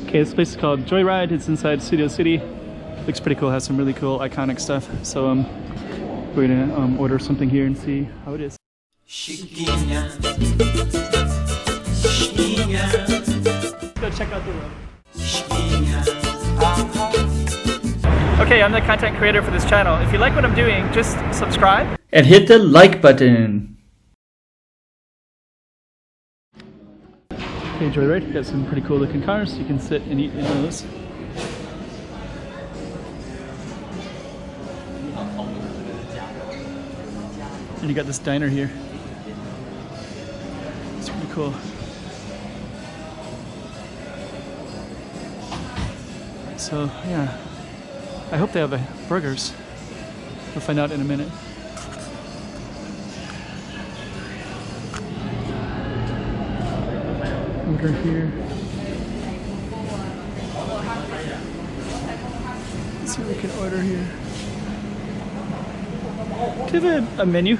Okay, this place is called Joyride. It's inside Studio City. Looks pretty cool. Has some really cool iconic stuff. So we're gonna order something here and see how it is. Chiquinha, chiquinha. Let's go check out the room. Okay, I'm the content creator for this channel. If you like what I'm doing, just subscribe and hit the like button. Okay, Joyride, got some pretty cool looking cars. You can sit and eat in those. And you got this diner here. It's pretty cool. So yeah, I hope they have burgers. We'll find out in a minute. Order here. Let's see what we can order here. Do you have a menu?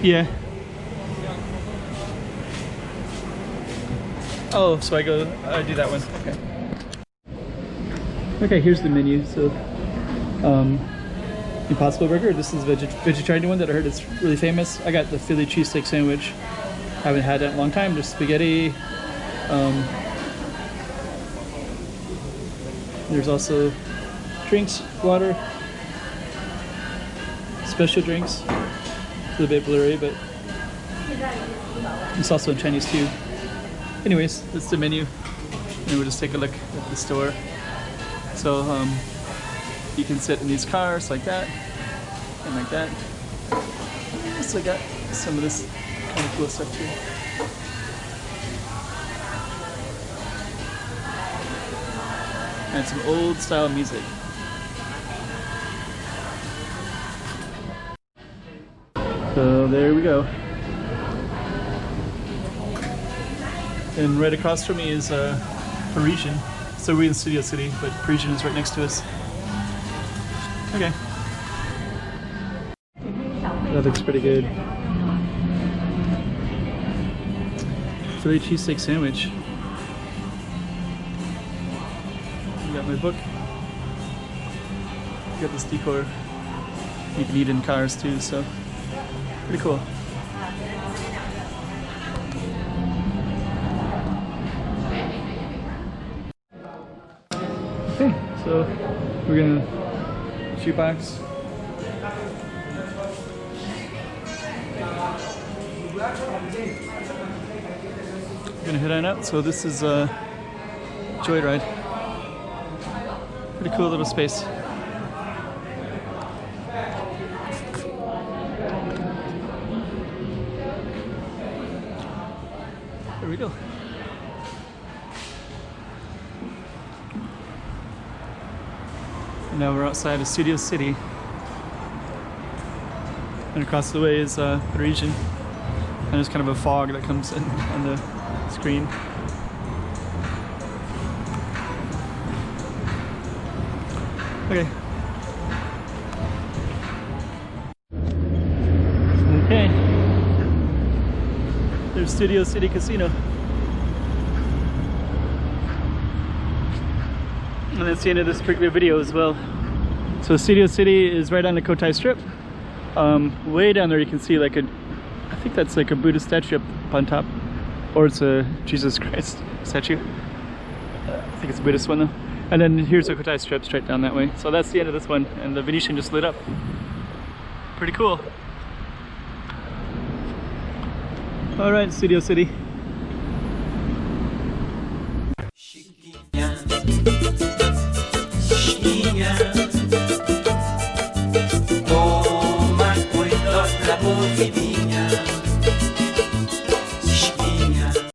Yeah. Oh, so I do that one. Okay. Okay, here's the menu. So, Impossible Burger. This is the vegetarian one that I heard is really famous. I got the Philly cheesesteak sandwich. Haven't had it in a long time. Just spaghetti. There's also drinks, water, special drinks. It's a little bit blurry, but it's also in Chinese too. Anyways, that's the menu, and we'll just take a look at the store. So you can sit in these cars like that and like that. So I got some of this kind of cool stuff too. And some old style music. So there we go. And right across from me is Parisian. So we're in Studio City, but Parisian is right next to us. Okay. That looks pretty good. Philly cheesesteak sandwich. Got my book. Got this decor. You can eat in cars too, so pretty cool. Okay, so we're gonna shoebox. Gonna head on out. So this is Joyride. Pretty cool little space. There we go. And now we're outside of Studio City. And across the way is Parisian. And there's kind of a fog that comes in on the screen. Okay. Okay. There's Studio City Casino. And that's the end of this particular video as well. So Studio City is right on the Cotai Strip. Way down there you can see like I think that's like a Buddha statue up on top. Or it's a Jesus Christ statue. I think it's a Buddhist one though. And then here's the Cotai Strip straight down that way. So that's the end of this one, and the Venetian just lit up. Pretty cool. All right, Studio City. Toma cuidado la